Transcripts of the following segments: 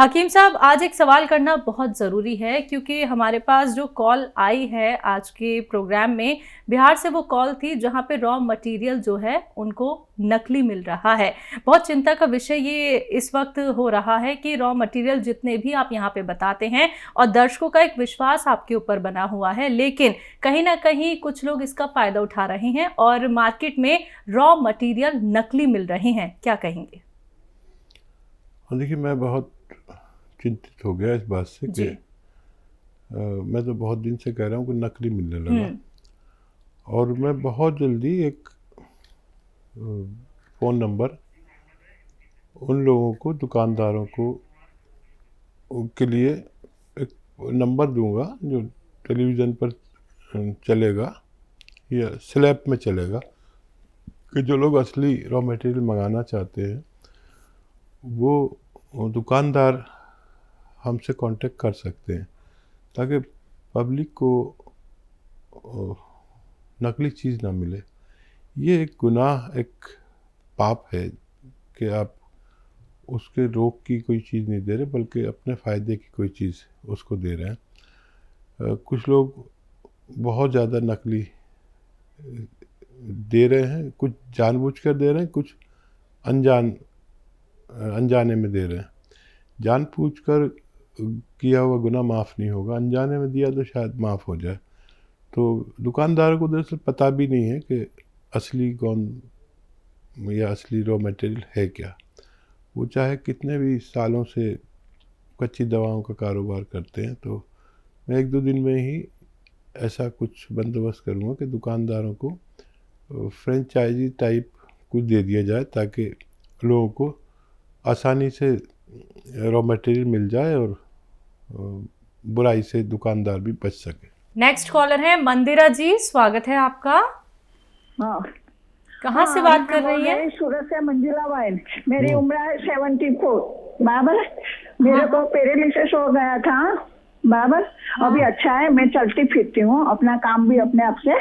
हकीम साहब, आज एक सवाल करना बहुत ज़रूरी है क्योंकि हमारे पास जो कॉल आई है आज के प्रोग्राम में, बिहार से वो कॉल थी जहाँ पे रॉ मटेरियल जो है उनको नकली मिल रहा है। बहुत चिंता का विषय ये इस वक्त हो रहा है कि रॉ मटेरियल जितने भी आप यहाँ पे बताते हैं और दर्शकों का एक विश्वास आपके ऊपर बना हुआ है, लेकिन कहीं ना कहीं कुछ लोग इसका फ़ायदा उठा रहे हैं और मार्केट में रॉ मटेरियल नकली मिल रहे हैं। क्या कहेंगे? देखिए, मैं बहुत चिंतित हो गया इस बात से कि मैं तो बहुत दिन से कह रहा हूँ कि नकली मिलने लगा। और मैं बहुत जल्दी एक फ़ोन नंबर उन लोगों को, दुकानदारों को के लिए एक नंबर दूंगा जो टेलीविज़न पर चलेगा या स्लैब में चलेगा, कि जो लोग असली रॉ मटेरियल मंगाना चाहते हैं वो दुकानदार हमसे कांटेक्ट कर सकते हैं, ताकि पब्लिक को नकली चीज़ ना मिले। ये एक गुनाह, एक पाप है कि आप उसके रोग की कोई चीज़ नहीं दे रहे, बल्कि अपने फ़ायदे की कोई चीज़ उसको दे रहे हैं। कुछ लोग बहुत ज़्यादा नकली दे रहे हैं, कुछ जानबूझकर दे रहे हैं, कुछ अनजाने में दे रहे हैं। जानबूझकर किया हुआ गुनाह माफ़ नहीं होगा, अनजाने में दिया तो शायद माफ़ हो जाए। तो दुकानदारों को दरअसल पता भी नहीं है कि असली कौन या असली रॉ मटेरियल है क्या। वो चाहे कितने भी सालों से कच्ची दवाओं का कारोबार करते हैं। तो मैं 1-2 दिन में ही ऐसा कुछ बंदोबस्त करूँगा कि दुकानदारों को फ्रेंचाइजी टाइप कुछ दे दिया जाए, ताकि लोगों को आसानी से रॉ मटेरियल मिल जाए और बुराई से दुकानदार भी बच सके। नेक्स्ट कॉलर है मंदिरा जी, स्वागत है आपका। हाँ, कहाँ से बात कर रही है? सूरत से मंजिला वाइन। मेरी उम्र है 74 बराबर। मेरे को पैरालिसिस हो गया था बराबर। अभी अच्छा है, मैं चलती फिरती हूँ, अपना काम भी अपने आप से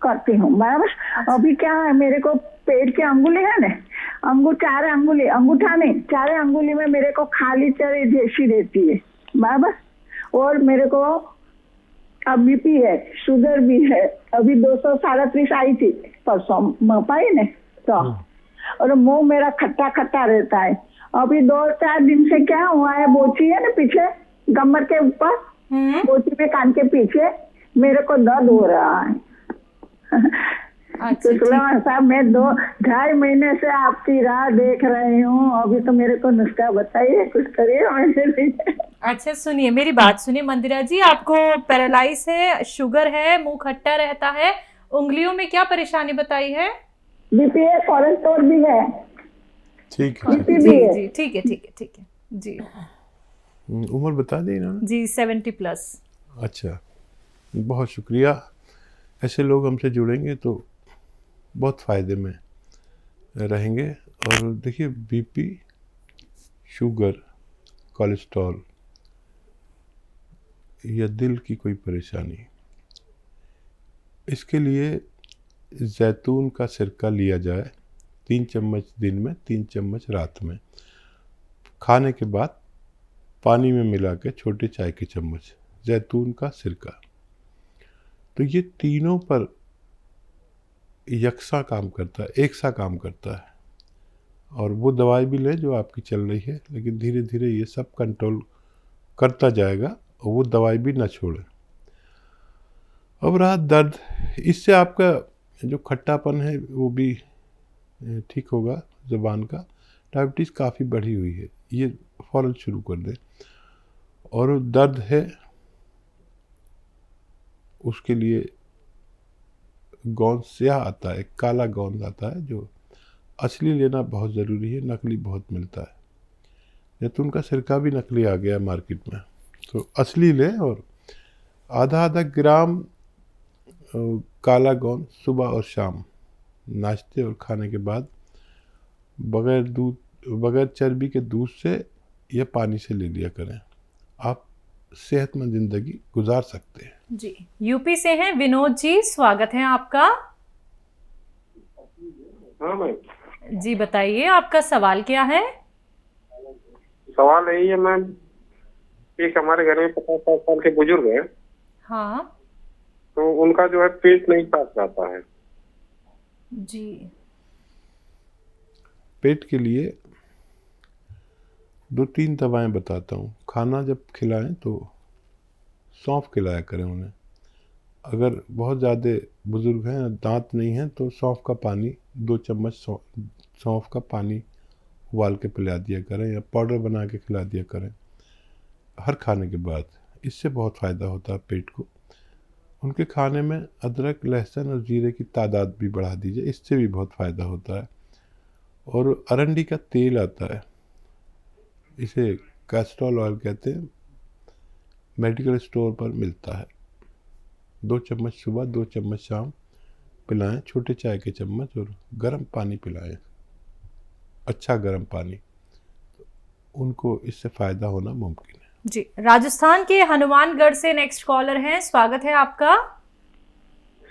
करती हूँ बराबर। अभी क्या है, मेरे को पेट की अंगुली है ना, चार अंगुली, अंगूठा नहीं, 4 अंगुली में मेरे को खाली चरी जैसी रहती है बराबर। और मेरे को अब बीपी है, शुगर भी है। अभी 237 आई थी परसों पाई ने तो। और मुंह मेरा खट्टा खट्टा रहता है। अभी 2-4 दिन से क्या हुआ है, बोची है ना पीछे कमर के ऊपर, बोची में कान के पीछे मेरे को दर्द हो रहा है। तो साहब, मैं 2-2.5 महीने से आपकी राह देख रही हूँ। अभी तो मेरे को नुस्खा बताइए, कुछ करिए मेरे लिए। अच्छा सुनिए, मेरी बात सुनिए मंदिरा जी, आपको पैरालाइज है, शुगर है, मुंह खट्टा रहता है, उंगलियों में क्या परेशानी बताई है? बीपी है, कोलेस्ट्रॉल भी है। ठीक है जी, ठीक है जी। उम्र बता दी ना जी, 70+। अच्छा, बहुत शुक्रिया। ऐसे लोग हमसे जुड़ेंगे तो बहुत फ़ायदे में रहेंगे। और देखिए, बीपी, शुगर, कोलेस्ट्रॉल या दिल की कोई परेशानी, इसके लिए जैतून का सिरका लिया जाए 3 चम्मच दिन में, 3 चम्मच रात में। खाने के बाद पानी में मिला के छोटे चाय के चम्मच जैतून का सिरका। तो ये तीनों पर यकसा काम करता है, एक सा काम करता है। और वो दवाई भी लें जो आपकी चल रही है, लेकिन धीरे धीरे ये सब कंट्रोल करता जाएगा और वो दवाई भी ना छोड़े। अब रहा दर्द, इससे आपका जो खट्टापन है वो भी ठीक होगा ज़ुबान का। डायबिटीज़ काफ़ी बढ़ी हुई है, ये फ़ौरन शुरू कर दें। और दर्द है, उसके लिए गोंद स्याह आता है, एक काला गोंद आता है, जो असली लेना बहुत ज़रूरी है, नकली बहुत मिलता है। जैतून का सिरका भी नकली आ गया मार्केट में, तो असली लें। और आधा ग्राम काला गोंद सुबह और शाम नाश्ते और खाने के बाद बगैर चर्बी के दूध से या पानी से ले लिया करें। आप सेहतमंद जिंदगी गुजार सकते हैं। जी, यूपी से हैं विनोद जी, स्वागत है आपका। हाँ मैम जी बताइए, आपका सवाल क्या है? सवाल यही है मैम, एक हमारे घर में 50-60 साल के बुजुर्ग हैं, हाँ तो उनका जो है पेट नहीं साफ जाता है। जी। पेट के लिए 2-3 दवाएं बताता हूँ। खाना जब खिलाएं तो सौंफ खिलाया करें उन्हें। अगर बहुत ज़्यादा बुज़ुर्ग हैं, दांत नहीं हैं, तो सौंफ का पानी 2 चम्मच सौंफ का पानी उबाल के पिला दिया करें या पाउडर बना के खिला दिया करें हर खाने के बाद। इससे बहुत फ़ायदा होता है पेट को। उनके खाने में अदरक, लहसुन और जीरे की तादाद भी बढ़ा दीजिए, इससे भी बहुत फ़ायदा होता है। और अरंडी का तेल आता है, इसे कैस्ट्रॉल ऑयल कहते हैं, मेडिकल स्टोर पर मिलता है। 2 चम्मच सुबह, 2 चम्मच शाम पिलाएं, छोटे चाय के चम्मच, और गर्म पानी पिलाएं, अच्छा गर्म पानी। उनको इससे फ़ायदा होना मुमकिन है। जी, राजस्थान के हनुमानगढ़ से नेक्स्ट कॉलर हैं, स्वागत है आपका।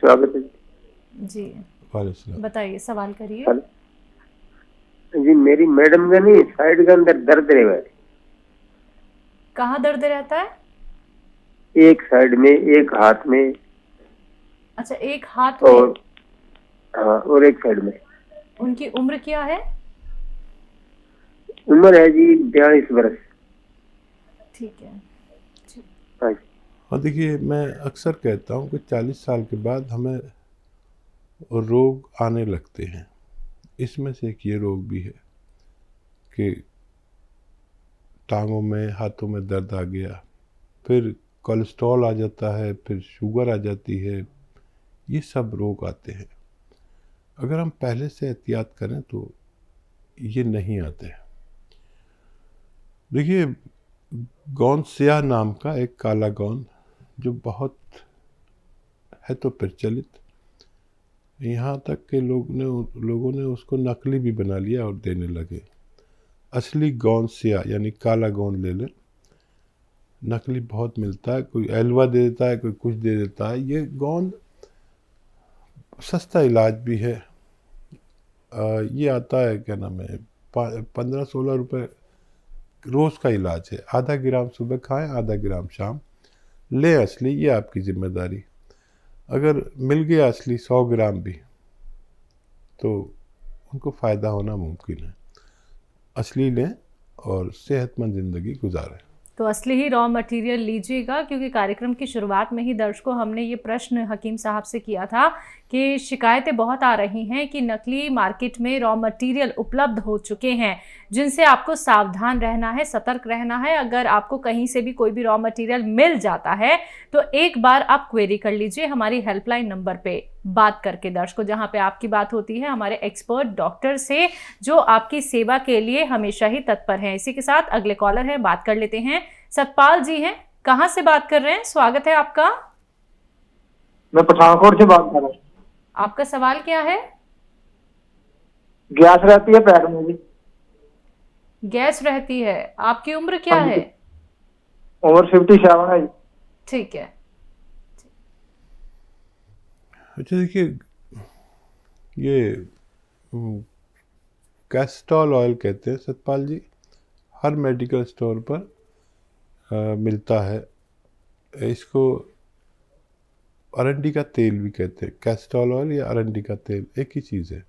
स्वागत है जी, वालेकुम। बताइए, सवाल करिए। जी। मेरी मैडम का नहीं, साइड के अंदर दर्द रहे हुए, कहाँ दर्द रहता है? एक साइड में, एक हाथ में, अच्छा, एक हाथ में। और हाँ, और एक साइड में। उनकी उम्र क्या है? उम्र है जी 42 वर्ष। ठीक है जी। हाँ जी। हाँ, देखिए, मैं अक्सर कहता हूँ कि 40 साल के बाद हमें रोग आने लगते हैं। इसमें से एक ये रोग भी है कि टांगों में, हाथों में दर्द आ गया, फिर कोलेस्ट्रॉल आ जाता है, फिर शुगर आ जाती है। ये सब रोग आते हैं। अगर हम पहले से एहतियात करें तो ये नहीं आते हैं। देखिए, गौन स्याह नाम का एक काला गौन जो बहुत है तो प्रचलित, यहाँ तक के लोगों ने उसको नकली भी बना लिया और देने लगे। असली गौन स्याह यानी काला गौन ले लें, नकली बहुत मिलता है। कोई एलवा दे देता है, कोई कुछ दे देता है। ये गौन सस्ता इलाज भी है। ये आता है, क्या नाम है, 15-16 रुपये रोज़ का इलाज है। आधा ग्राम सुबह खाएं, आधा ग्राम शाम। ले असली, ये आपकी जिम्मेदारी। अगर मिल गया असली 100 ग्राम भी तो उनको फ़ायदा होना मुमकिन है। असली लें और सेहतमंद ज़िंदगी गुजारें। तो असली ही रॉ मटेरियल लीजिएगा, क्योंकि कार्यक्रम की शुरुआत में ही दर्शकों हमने ये प्रश्न हकीम साहब से किया था कि शिकायतें बहुत आ रही हैं कि नकली मार्केट में रॉ मटेरियल उपलब्ध हो चुके हैं, जिनसे आपको सावधान रहना है, सतर्क रहना है। अगर आपको कहीं से भी कोई भी रॉ मटेरियल मिल जाता है तो एक बार आप क्वेरी कर लीजिए हमारी हेल्पलाइन नंबर पे बात करके, दर्शकों, जहां पे आपकी बात होती है हमारे एक्सपर्ट डॉक्टर से, जो आपकी सेवा के लिए हमेशा ही तत्पर हैं। इसी के साथ अगले कॉलर है, बात कर लेते हैं। सतपाल जी हैं, कहां से बात कर रहे हैं? स्वागत है आपका। मैं पठानकोट से बात कर रहा हूँ। आपका सवाल क्या है? गैस रहती है पैर में भी। गैस रहती है। आपकी उम्र क्या है? उम्र 57 है। ठीक है। अच्छा, देखिए, ये कैस्ट्रॉल ऑयल कहते हैं सतपाल जी, हर मेडिकल स्टोर पर मिलता है। इसको अरंडी का तेल भी कहते हैं। कैस्ट्रॉल ऑयल या अरंडी का तेल एक ही चीज़ है।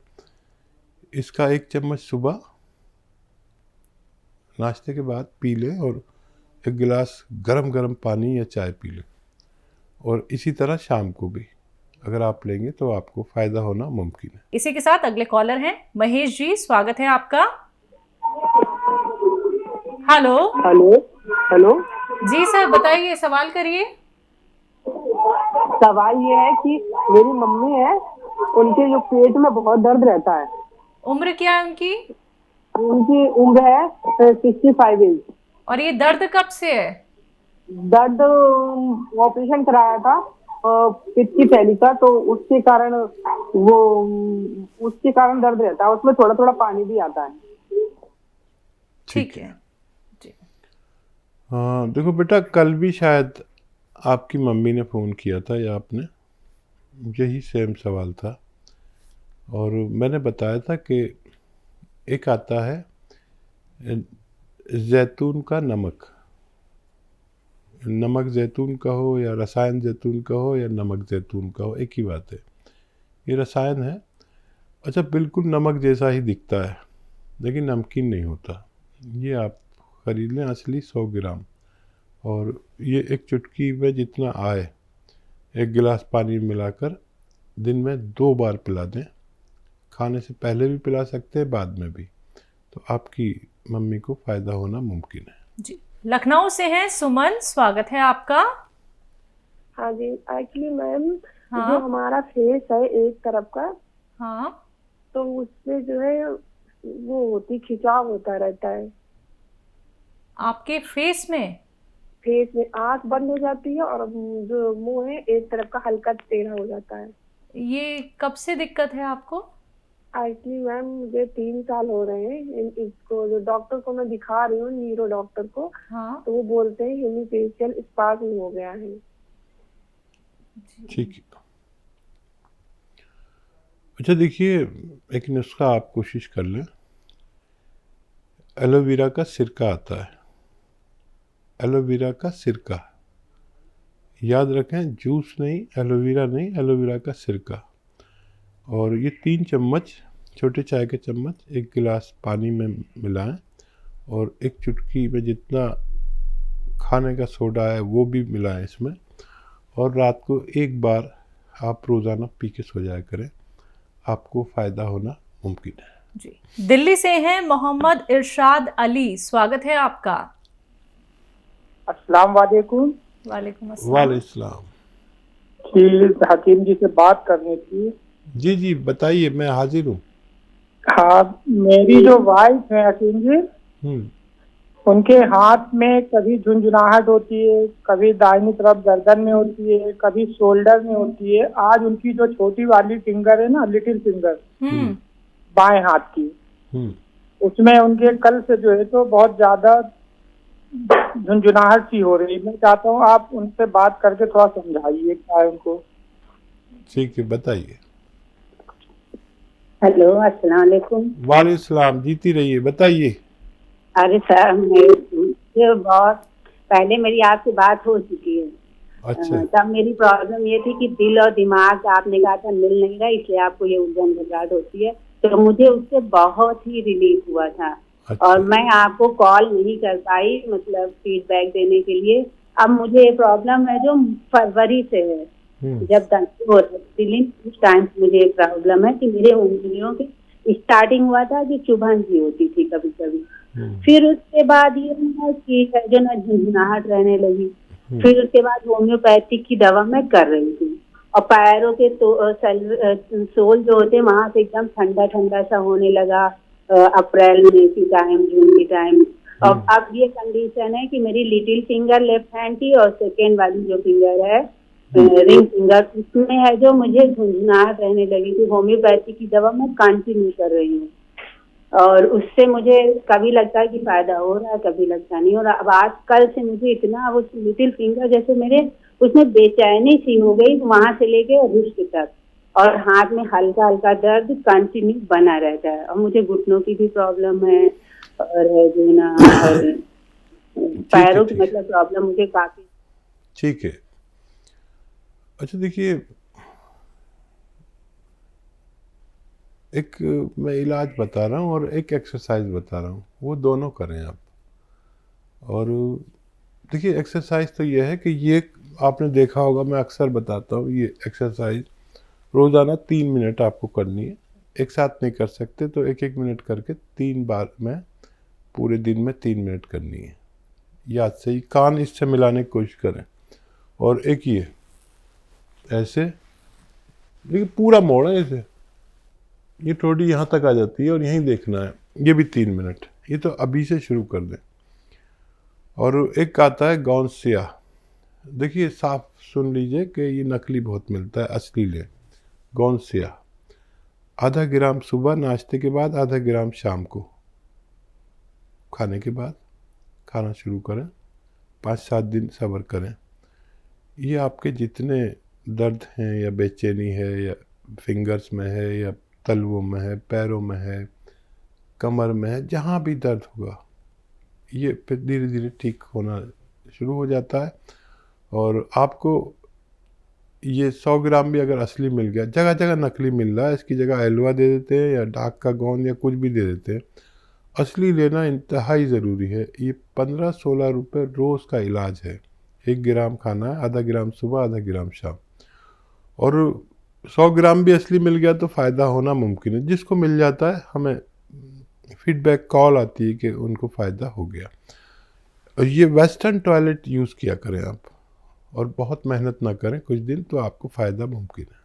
इसका 1 चम्मच सुबह नाश्ते के बाद पी लें और 1 गिलास गरम गरम पानी या चाय पी लें, और इसी तरह शाम को भी अगर आप लेंगे तो आपको फ़ायदा होना मुमकिन है। इसी के साथ अगले कॉलर हैं महेश जी, स्वागत है आपका। हेलो। Hello hello. जी सर, बताइए, सवाल करिए। सवाल ये है कि मेरी मम्मी है, उनके जो पेट में बहुत दर्द रहता है। उम्र क्या है उनकी? उनकी उम्र है 65 एज। और ये दर्द कब से है? दर्द ऑपरेशन कराया था पित्त की थैली का, तो उसके कारण दर्द रहता है। उसमें थोड़ा थोड़ा पानी भी आता है। ठीक है जी। हाँ, देखो बेटा, कल भी शायद आपकी मम्मी ने फ़ोन किया था या आपने, यही सेम सवाल था, और मैंने बताया था कि एक आता है जैतून का नमक, नमक जैतून का हो या रसायन जैतून का हो या नमक जैतून का हो, एक ही बात है। ये रसायन है। अच्छा, बिल्कुल नमक जैसा ही दिखता है लेकिन नमकीन नहीं होता। ये आप खरीद लें असली 100 ग्राम, और ये एक चुटकी में जितना आए 1 गिलास पानी में मिलाकर दिन में 2 बार पिला दें। खाने से पहले भी पिला सकते हैं, बाद में भी, तो आपकी मम्मी को फ़ायदा होना मुमकिन है। जी, लखनऊ से हैं सुमन, स्वागत है आपका। हाँ जी, एक्चुअली मैम हाँ। जो हमारा फेस है एक तरफ का, हाँ, तो उससे जो है वो होती खिंचाव होता रहता है। आपके फेस में? फेस में आंख बंद हो जाती है और जो मुंह है एक तरफ का हल्का टेढ़ा हो जाता है। ये कब से दिक्कत है आपको? एक्चुअली मैम मुझे 3 साल हो रहे हैं इसको, जो डॉक्टर को मैं दिखा रही हूँ, न्यूरो डॉक्टर को, हाँ, तो वो बोलते हैं हेमीफेशियल स्पाज्म हो गया है। ठीक है। अच्छा देखिए, एक नुस्खा आप कोशिश कर लें। एलोवेरा का सिरका आता है, एलोवेरा का सिरका, याद रखें, जूस नहीं, एलोवेरा नहीं, एलोवेरा का सिरका। और ये 3 चम्मच, छोटे चाय के चम्मच 1 गिलास पानी में मिलाएं, और एक चुटकी में जितना खाने का सोडा है वो भी मिलाएं इसमें, और रात को 1 बार आप रोज़ाना पी के सो जाया करें, आपको फ़ायदा होना मुमकिन है। जी। दिल्ली से हैं मोहम्मद इरशाद अली, स्वागत है आपका। अस्सलाम वालेकुम। वालेकुम अस्सलाम। वालेकुम। हकीम जी से बात करनी थी। जी जी बताइए, मैं हाजिर हूँ। हाँ, मेरी जो वाइफ है हकीम जी, उनके हाथ में कभी झुंझुनाहट होती है, कभी दाहिनी तरफ गर्दन में होती है, कभी शोल्डर में होती है। आज उनकी जो छोटी वाली फिंगर है ना, लिटिल फिंगर, बाएं हाथ की, उसमें उनके कल से जो है तो बहुत ज्यादा झुंझुनाहट सी हो रही है। मैं चाहता हूँ आप उनसे बात करके थोड़ा समझाइए क्या है उनको। ठीक है, बताइए। हेलो, अस्सलाम वालेकुम। वालेकुम सलाम, जीती रहिए, बताइए। अरे सर, मुझे बहुत पहले मेरी आपसे बात हो चुकी है। अच्छा। तब मेरी प्रॉब्लम ये थी कि दिल और दिमाग, आपने कहा था मिल नहीं रहा, इसलिए आपको ये उलझन घबराहट होती है, तो मुझे उससे बहुत ही रिलीफ हुआ था। अच्छा। और मैं आपको कॉल नहीं कर पाई, मतलब फीडबैक देने के लिए। अब मुझे ये प्रॉब्लम है जो फरवरी से है, जब दंत हो रही उस टाइम से मुझे प्रॉब्लम है कि मेरे उंगलियों की स्टार्टिंग हुआ था कि चुभन सी होती थी कभी कभी, फिर उसके बाद ये कि जो ना झुंझुनाहट रहने लगी, फिर उसके बाद होम्योपैथिक की दवा मैं कर रही थी, और पैरों के सोल जो होते वहां से एकदम ठंडा ठंडा सा होने लगा अप्रैल में की टाइम, जून की टाइम। और अब ये कंडीशन है कि मेरी लिटिल फिंगर लेफ्ट हैंड की और सेकेंड वाली जो फिंगर है रिंग फिंगर, उसमें है जो मुझे झुंझुनाहट रहने लगी थी। होम्योपैथी की दवा मैं कंटिन्यू कर रही हूँ, और उससे मुझे कभी लगता है कि फायदा हो रहा है, कभी लगता नहीं हो रहा। अब आज कल से मुझे इतना वो लिटिल फिंगर जैसे मेरे उसमें बेचैनी सी हो गई, वहां से लेके रिस्ट तक, और हाथ में हल्का हल्का दर्द कंटिन्यू बना रहता है। और मुझे घुटनों की भी प्रॉब्लम है, और जो ना पैरों की मतलब प्रॉब्लम मुझे काफी। ठीक है। अच्छा देखिए, एक मैं इलाज बता रहा हूँ और एक एक्सरसाइज बता रहा हूँ, वो दोनों करें आप। और देखिए, एक्सरसाइज तो ये है कि ये आपने देखा होगा, मैं अक्सर बताता हूँ, ये एक्सरसाइज रोज़ाना 3 मिनट आपको करनी है। एक साथ नहीं कर सकते, तो 1-1 मिनट करके 3 बार में पूरे दिन में 3 मिनट करनी है। याद से ही कान इससे मिलाने की कोशिश करें। और एक ऐसे, देखिए पूरा मोड़ है ऐसे, ये थोड़ी यहाँ तक आ जाती है और यहीं देखना है, ये भी 3 मिनट। ये तो अभी से शुरू कर दें। और एक आता है गौनसिया, देखिए साफ सुन लीजिए कि ये नकली बहुत मिलता है, असली ले। गौनसिया आधा ग्राम सुबह नाश्ते के बाद, आधा ग्राम शाम को खाने के बाद खाना शुरू करें। 5-7 दिन सब्र करें। ये आपके जितने दर्द हैं या बेचैनी है या फिंगर्स में है या तलवों में है, पैरों में है, कमर में है, जहाँ भी दर्द होगा, ये फिर धीरे धीरे ठीक होना शुरू हो जाता है। और आपको ये 100 ग्राम भी अगर असली मिल गया, जगह जगह नकली मिल रहा है, इसकी जगह एलवा दे देते हैं या डाक का गोंद या कुछ भी दे देते हैं। असली लेना इंतहाई ज़रूरी है। ये 15-16 रुपये रोज़ का इलाज है। 1 ग्राम खाना है, आधा ग्राम सुबह, आधा ग्राम शाम। और 100 ग्राम भी असली मिल गया तो फ़ायदा होना मुमकिन है। जिसको मिल जाता है हमें फीडबैक कॉल आती है कि उनको फ़ायदा हो गया। और ये वेस्टर्न टॉयलेट यूज़ किया करें आप, और बहुत मेहनत ना करें कुछ दिन, तो आपको फ़ायदा मुमकिन है।